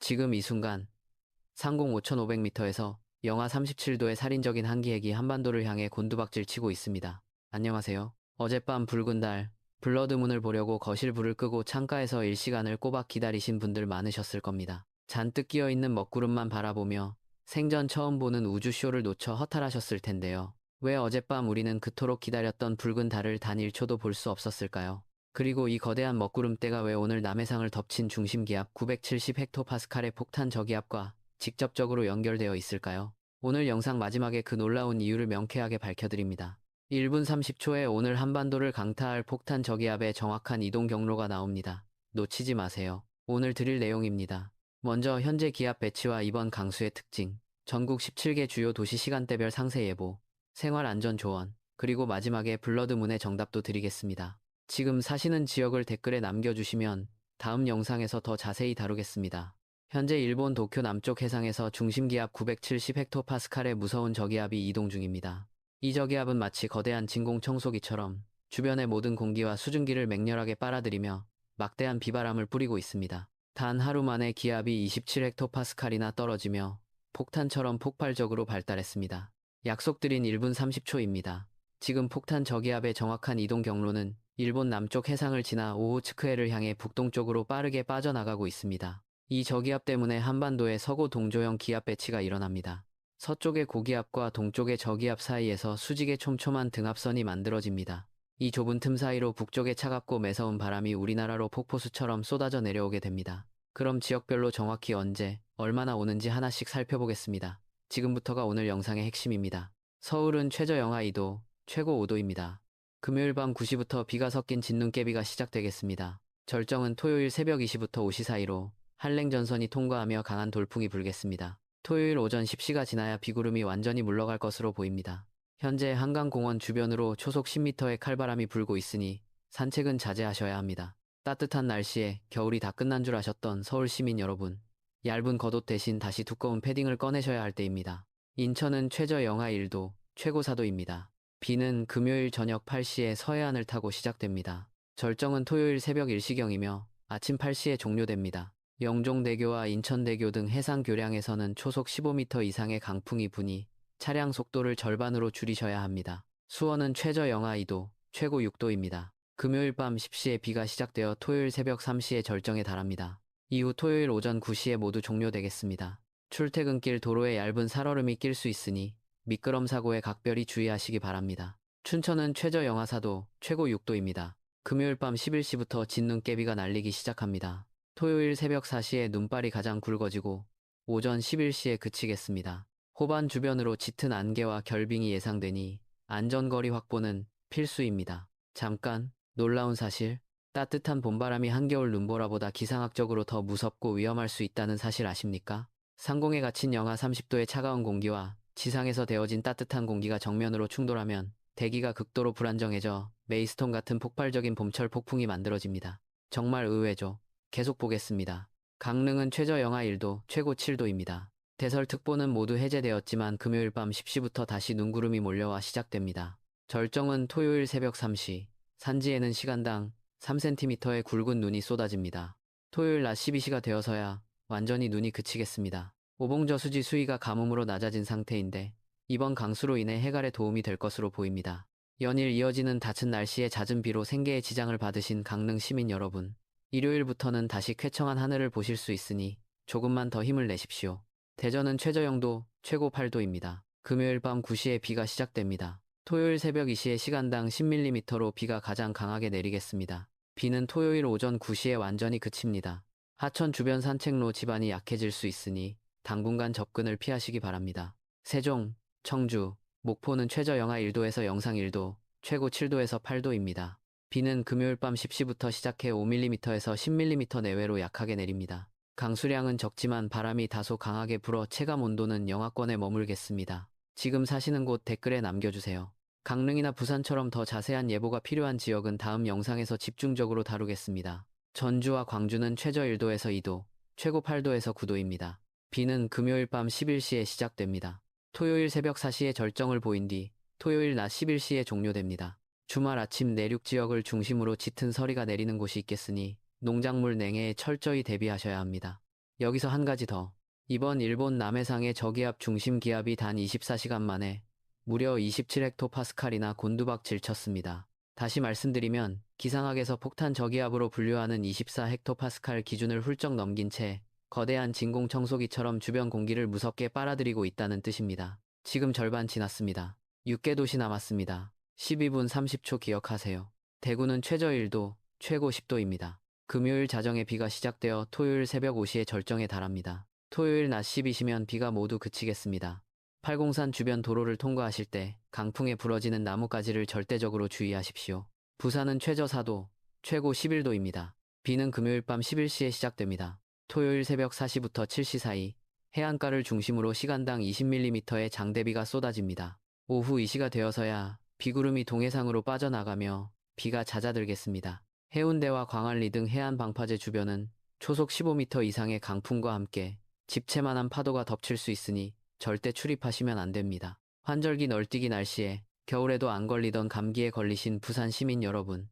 지금 이 순간 상공 5,500m에서 영하 37도의 살인적인 한기핵이 한반도를 향해 곤두박질 치고 있습니다. 안녕하세요. 어젯밤 붉은 달, 블러드문을 보려고 거실 불을 끄고 창가에서 일시간을 꼬박 기다리신 분들 많으셨을 겁니다. 잔뜩 끼어있는 먹구름만 바라보며 생전 처음 보는 우주쇼를 놓쳐 허탈하셨을 텐데요. 왜 어젯밤 우리는 그토록 기다렸던 붉은 달을 단 1초도 볼 수 없었을까요? 그리고 이 거대한 먹구름대가 왜 오늘 남해상을 덮친 중심기압 970헥토파스칼의 폭탄 저기압과 직접적으로 연결되어 있을까요? 오늘 영상 마지막에 그 놀라운 이유를 명쾌하게 밝혀드립니다. 1분 30초에 오늘 한반도를 강타할 폭탄 저기압의 정확한 이동 경로가 나옵니다. 놓치지 마세요. 오늘 드릴 내용입니다. 먼저 현재 기압 배치와 이번 강수의 특징, 전국 17개 주요 도시 시간대별 상세 예보, 생활안전 조언, 그리고 마지막에 블러드문의 정답도 드리겠습니다. 지금 사시는 지역을 댓글에 남겨주시면 다음 영상에서 더 자세히 다루겠습니다. 현재 일본 도쿄 남쪽 해상에서 중심기압 970헥토파스칼의 무서운 저기압이 이동 중입니다. 이 저기압은 마치 거대한 진공 청소기처럼 주변의 모든 공기와 수증기를 맹렬하게 빨아들이며 막대한 비바람을 뿌리고 있습니다. 단 하루 만에 기압이 27헥토파스칼이나 떨어지며 폭탄처럼 폭발적으로 발달했습니다. 약속드린 1분 30초입니다. 지금 폭탄 저기압의 정확한 이동 경로는 일본 남쪽 해상을 지나 오호츠크해를 향해 북동쪽으로 빠르게 빠져나가고 있습니다. 이 저기압 때문에 한반도의 서고 동조형 기압 배치가 일어납니다. 서쪽의 고기압과 동쪽의 저기압 사이에서 수직의 촘촘한 등압선이 만들어집니다. 이 좁은 틈 사이로 북쪽의 차갑고 매서운 바람이 우리나라로 폭포수처럼 쏟아져 내려오게 됩니다. 그럼 지역별로 정확히 언제, 얼마나 오는지 하나씩 살펴보겠습니다. 지금부터가 오늘 영상의 핵심입니다. 서울은 최저 영하 2도, 최고 5도입니다. 금요일 밤 9시부터 비가 섞인 진눈깨비가 시작되겠습니다. 절정은 토요일 새벽 2시부터 5시 사이로 한랭전선이 통과하며 강한 돌풍이 불겠습니다. 토요일 오전 10시가 지나야 비구름이 완전히 물러갈 것으로 보입니다. 현재 한강공원 주변으로 초속 10m의 칼바람이 불고 있으니 산책은 자제하셔야 합니다. 따뜻한 날씨에 겨울이 다 끝난 줄 아셨던 서울 시민 여러분, 얇은 겉옷 대신 다시 두꺼운 패딩을 꺼내셔야 할 때입니다. 인천은 최저 영하 1도, 최고 4도입니다. 비는 금요일 저녁 8시에 서해안을 타고 시작됩니다. 절정은 토요일 새벽 1시경이며 아침 8시에 종료됩니다. 영종대교와 인천대교 등 해상 교량에서는 초속 15m 이상의 강풍이 부니 차량 속도를 절반으로 줄이셔야 합니다. 수원은 최저 영하 2도, 최고 6도입니다. 금요일 밤 10시에 비가 시작되어 토요일 새벽 3시에 절정에 달합니다. 이후 토요일 오전 9시에 모두 종료되겠습니다. 출퇴근길 도로에 얇은 살얼음이 낄 수 있으니 미끄럼 사고에 각별히 주의하시기 바랍니다. 춘천은 최저 영하 4도, 최고 6도입니다. 금요일 밤 11시부터 진눈깨비가 날리기 시작합니다. 토요일 새벽 4시에 눈발이 가장 굵어지고 오전 11시에 그치겠습니다. 호반 주변으로 짙은 안개와 결빙이 예상되니 안전거리 확보는 필수입니다. 잠깐, 놀라운 사실, 따뜻한 봄바람이 한겨울 눈보라보다 기상학적으로 더 무섭고 위험할 수 있다는 사실 아십니까? 상공에 갇힌 영하 30도의 차가운 공기와 지상에서 데워진 따뜻한 공기가 정면으로 충돌하면 대기가 극도로 불안정해져 메이스톤 같은 폭발적인 봄철 폭풍이 만들어집니다. 정말 의외죠. 계속 보겠습니다. 강릉은 최저 영하 1도, 최고 7도입니다. 대설특보는 모두 해제되었지만 금요일 밤 10시부터 다시 눈구름이 몰려와 시작됩니다. 절정은 토요일 새벽 3시, 산지에는 시간당 3cm의 굵은 눈이 쏟아집니다. 토요일 낮 12시가 되어서야 완전히 눈이 그치겠습니다. 오봉저수지 수위가 가뭄으로 낮아진 상태인데 이번 강수로 인해 해갈에 도움이 될 것으로 보입니다. 연일 이어지는 잦은 날씨에 잦은 비로 생계에 지장을 받으신 강릉 시민 여러분, 일요일부터는 다시 쾌청한 하늘을 보실 수 있으니 조금만 더 힘을 내십시오. 대전은 최저 영도, 최고 8도입니다. 금요일 밤 9시에 비가 시작됩니다. 토요일 새벽 2시에 시간당 10mm로 비가 가장 강하게 내리겠습니다. 비는 토요일 오전 9시에 완전히 그칩니다. 하천 주변 산책로 지반이 약해질 수 있으니 당분간 접근을 피하시기 바랍니다. 세종, 청주, 목포는 최저 영하 1도에서 영상 1도, 최고 7도에서 8도입니다. 비는 금요일 밤 10시부터 시작해 5mm에서 10mm 내외로 약하게 내립니다. 강수량은 적지만 바람이 다소 강하게 불어 체감 온도는 영하권에 머물겠습니다. 지금 사시는 곳 댓글에 남겨주세요. 강릉이나 부산처럼 더 자세한 예보가 필요한 지역은 다음 영상에서 집중적으로 다루겠습니다. 전주와 광주는 최저 1도에서 2도, 최고 8도에서 9도입니다. 비는 금요일 밤 11시에 시작됩니다. 토요일 새벽 4시에 절정을 보인 뒤 토요일 낮 11시에 종료됩니다. 주말 아침 내륙 지역을 중심으로 짙은 서리가 내리는 곳이 있겠으니 농작물 냉해에 철저히 대비하셔야 합니다. 여기서 한 가지 더. 이번 일본 남해상의 저기압 중심 기압이 단 24시간 만에 무려 27헥토파스칼이나 곤두박질 쳤습니다. 다시 말씀드리면 기상학에서 폭탄 저기압으로 분류하는 24헥토파스칼 기준을 훌쩍 넘긴 채 거대한 진공 청소기처럼 주변 공기를 무섭게 빨아들이고 있다는 뜻입니다. 지금 절반 지났습니다. 6개 도시 남았습니다. 12분 30초 기억하세요. 대구는 최저 1도, 최고 10도입니다. 금요일 자정에 비가 시작되어 토요일 새벽 5시에 절정에 달합니다. 토요일 낮 12시면 비가 모두 그치겠습니다. 팔공산 주변 도로를 통과하실 때 강풍에 부러지는 나뭇가지를 절대적으로 주의하십시오. 부산은 최저 4도, 최고 11도입니다. 비는 금요일 밤 11시에 시작됩니다. 토요일 새벽 4시부터 7시 사이 해안가를 중심으로 시간당 20mm의 장대비가 쏟아집니다. 오후 2시가 되어서야 비구름이 동해상으로 빠져나가며 비가 잦아들겠습니다. 해운대와 광안리 등 해안 방파제 주변은 초속 15m 이상의 강풍과 함께 집채만한 파도가 덮칠 수 있으니 절대 출입하시면 안 됩니다. 환절기 널뛰기 날씨에 겨울에도 안 걸리던 감기에 걸리신 부산 시민 여러분.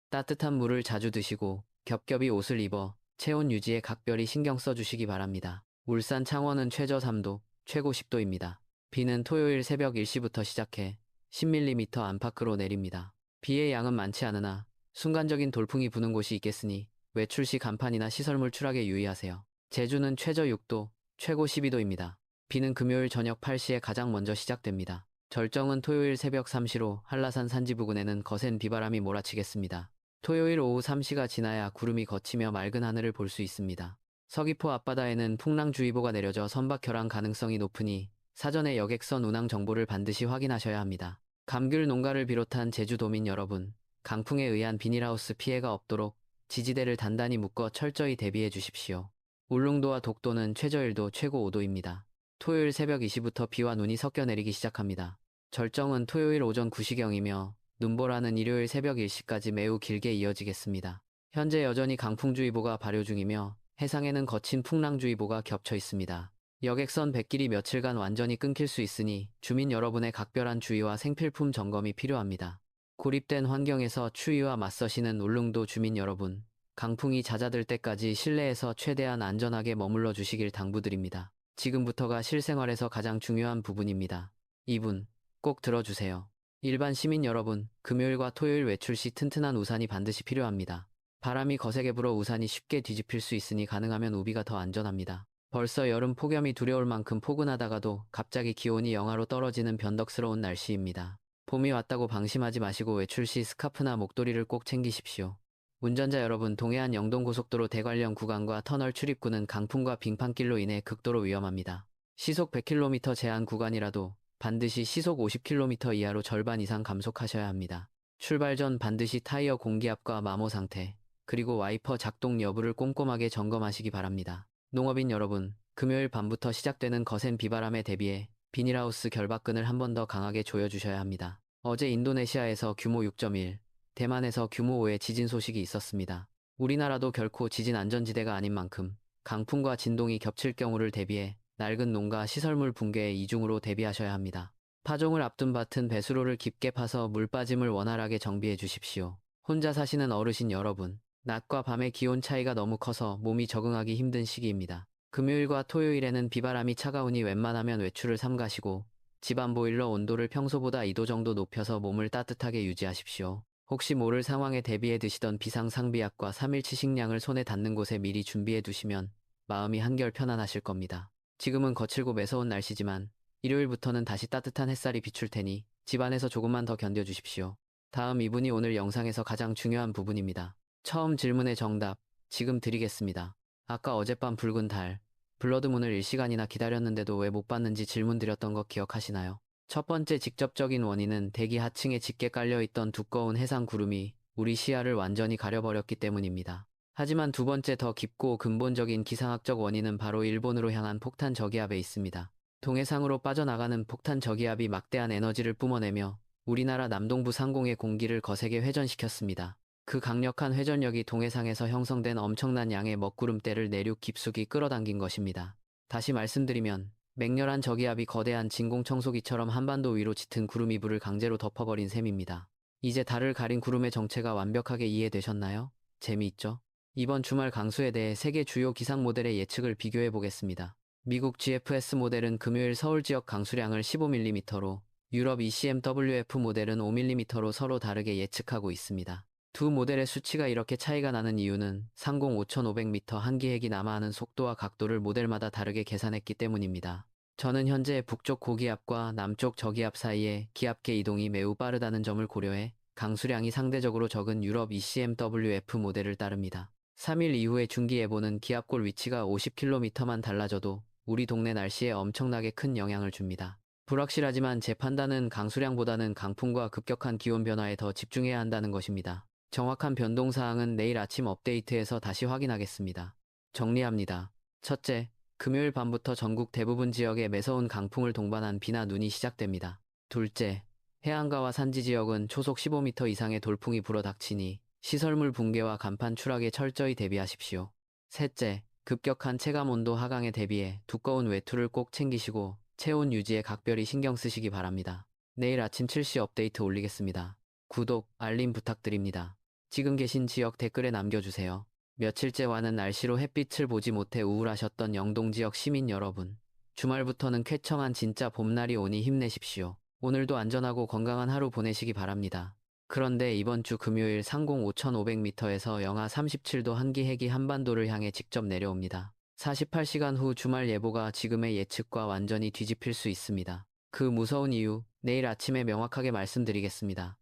따뜻한 물을 자주 드시고 겹겹이 옷을 입어 체온 유지에 각별히 신경 써주시기 바랍니다. 울산 창원은 최저 3도, 최고 10도입니다. 비는 토요일 새벽 1시부터 시작해 10mm 안팎으로 내립니다. 비의 양은 많지 않으나 순간적인 돌풍이 부는 곳이 있겠으니 외출 시 간판이나 시설물 추락에 유의하세요. 제주는 최저 6도, 최고 12도입니다. 비는 금요일 저녁 8시에 가장 먼저 시작됩니다. 절정은 토요일 새벽 3시로 한라산 산지 부근에는 거센 비바람이 몰아치겠습니다. 토요일 오후 3시가 지나야 구름이 걷히며 맑은 하늘을 볼 수 있습니다. 서귀포 앞바다에는 풍랑주의보가 내려져 선박 결항 가능성이 높으니 사전에 여객선 운항 정보를 반드시 확인하셔야 합니다. 감귤 농가를 비롯한 제주도민 여러분, 강풍에 의한 비닐하우스 피해가 없도록 지지대를 단단히 묶어 철저히 대비해 주십시오. 울릉도와 독도는 최저 1도, 최고 5도입니다. 토요일 새벽 2시부터 비와 눈이 섞여 내리기 시작합니다. 절정은 토요일 오전 9시경이며 눈보라는 일요일 새벽 1시까지 매우 길게 이어지겠습니다. 현재 여전히 강풍주의보가 발효 중이며 해상에는 거친 풍랑주의보가 겹쳐 있습니다. 여객선 백길이 며칠간 완전히 끊길 수 있으니 주민 여러분의 각별한 주의와 생필품 점검이 필요합니다. 고립된 환경에서 추위와 맞서시는 울릉도 주민 여러분, 강풍이 잦아들 때까지 실내에서 최대한 안전하게 머물러 주시길 당부드립니다. 지금부터가 실생활에서 가장 중요한 부분입니다. 2분, 꼭 들어주세요. 일반 시민 여러분, 금요일과 토요일 외출 시 튼튼한 우산이 반드시 필요합니다. 바람이 거세게 불어 우산이 쉽게 뒤집힐 수 있으니 가능하면 우비가 더 안전합니다. 벌써 여름 폭염이 두려울 만큼 포근하다가도 갑자기 기온이 영하로 떨어지는 변덕스러운 날씨입니다. 봄이 왔다고 방심하지 마시고 외출 시 스카프나 목도리를 꼭 챙기십시오. 운전자 여러분, 동해안 영동고속도로 대관령 구간과 터널 출입구는 강풍과 빙판길로 인해 극도로 위험합니다. 시속 100km 제한 구간이라도 반드시 시속 50km 이하로 절반 이상 감속하셔야 합니다. 출발 전 반드시 타이어 공기압과 마모 상태, 그리고 와이퍼 작동 여부를 꼼꼼하게 점검하시기 바랍니다. 농업인 여러분, 금요일 밤부터 시작되는 거센 비바람에 대비해 비닐하우스 결박근을 한 번 더 강하게 조여주셔야 합니다. 어제 인도네시아에서 규모 6.1, 대만에서 규모 5의 지진 소식이 있었습니다. 우리나라도 결코 지진 안전지대가 아닌 만큼 강풍과 진동이 겹칠 경우를 대비해 낡은 농가 시설물 붕괴에 이중으로 대비하셔야 합니다. 파종을 앞둔 밭은 배수로를 깊게 파서 물 빠짐을 원활하게 정비해 주십시오. 혼자 사시는 어르신 여러분, 낮과 밤의 기온 차이가 너무 커서 몸이 적응하기 힘든 시기입니다. 금요일과 토요일에는 비바람이 차가우니 웬만하면 외출을 삼가시고 집안 보일러 온도를 평소보다 2도 정도 높여서 몸을 따뜻하게 유지하십시오. 혹시 모를 상황에 대비해 드시던 비상상비약과 3일치 식량을 손에 닿는 곳에 미리 준비해 두시면 마음이 한결 편안하실 겁니다. 지금은 거칠고 매서운 날씨지만 일요일부터는 다시 따뜻한 햇살이 비출 테니 집안에서 조금만 더 견뎌주십시오. 다음 이분이 오늘 영상에서 가장 중요한 부분입니다. 처음 질문의 정답, 지금 드리겠습니다. 아까 어젯밤 붉은 달, 블러드문을 1시간이나 기다렸는데도 왜 못 봤는지 질문 드렸던 거 기억하시나요? 첫 번째 직접적인 원인은 대기 하층에 짙게 깔려있던 두꺼운 해상 구름이 우리 시야를 완전히 가려버렸기 때문입니다. 하지만 두 번째 더 깊고 근본적인 기상학적 원인은 바로 일본으로 향한 폭탄 저기압에 있습니다. 동해상으로 빠져나가는 폭탄 저기압이 막대한 에너지를 뿜어내며 우리나라 남동부 상공의 공기를 거세게 회전시켰습니다. 그 강력한 회전력이 동해상에서 형성된 엄청난 양의 먹구름대를 내륙 깊숙이 끌어당긴 것입니다. 다시 말씀드리면 맹렬한 저기압이 거대한 진공청소기처럼 한반도 위로 짙은 구름 이불을 강제로 덮어버린 셈입니다. 이제 달을 가린 구름의 정체가 완벽하게 이해되셨나요? 재미있죠? 이번 주말 강수에 대해 세계 주요 기상 모델의 예측을 비교해 보겠습니다. 미국 GFS 모델은 금요일 서울 지역 강수량을 15mm로, 유럽 ECMWF 모델은 5mm로 서로 다르게 예측하고 있습니다. 두 모델의 수치가 이렇게 차이가 나는 이유는 상공 5,500m 한기핵이 남하하는 속도와 각도를 모델마다 다르게 계산했기 때문입니다. 저는 현재 북쪽 고기압과 남쪽 저기압 사이에 기압계 이동이 매우 빠르다는 점을 고려해 강수량이 상대적으로 적은 유럽 ECMWF 모델을 따릅니다. 3일 이후의 중기예보는 기압골 위치가 50km만 달라져도 우리 동네 날씨에 엄청나게 큰 영향을 줍니다. 불확실하지만 제 판단은 강수량보다는 강풍과 급격한 기온 변화에 더 집중해야 한다는 것입니다. 정확한 변동사항은 내일 아침 업데이트에서 다시 확인하겠습니다. 정리합니다. 첫째, 금요일 밤부터 전국 대부분 지역에 매서운 강풍을 동반한 비나 눈이 시작됩니다. 둘째, 해안가와 산지 지역은 초속 15m 이상의 돌풍이 불어닥치니 시설물 붕괴와 간판 추락에 철저히 대비하십시오. 셋째, 급격한 체감온도 하강에 대비해 두꺼운 외투를 꼭 챙기시고 체온 유지에 각별히 신경 쓰시기 바랍니다. 내일 아침 7시 업데이트 올리겠습니다. 구독, 알림 부탁드립니다. 지금 계신 지역 댓글에 남겨주세요. 며칠째와는 날씨로 햇빛을 보지 못해 우울하셨던 영동 지역 시민 여러분. 주말부터는 쾌청한 진짜 봄날이 오니 힘내십시오. 오늘도 안전하고 건강한 하루 보내시기 바랍니다. 그런데 이번 주 금요일 상공 5,500m에서 영하 37도 한기핵이 한반도를 향해 직접 내려옵니다. 48시간 후 주말 예보가 지금의 예측과 완전히 뒤집힐 수 있습니다. 그 무서운 이유, 내일 아침에 명확하게 말씀드리겠습니다.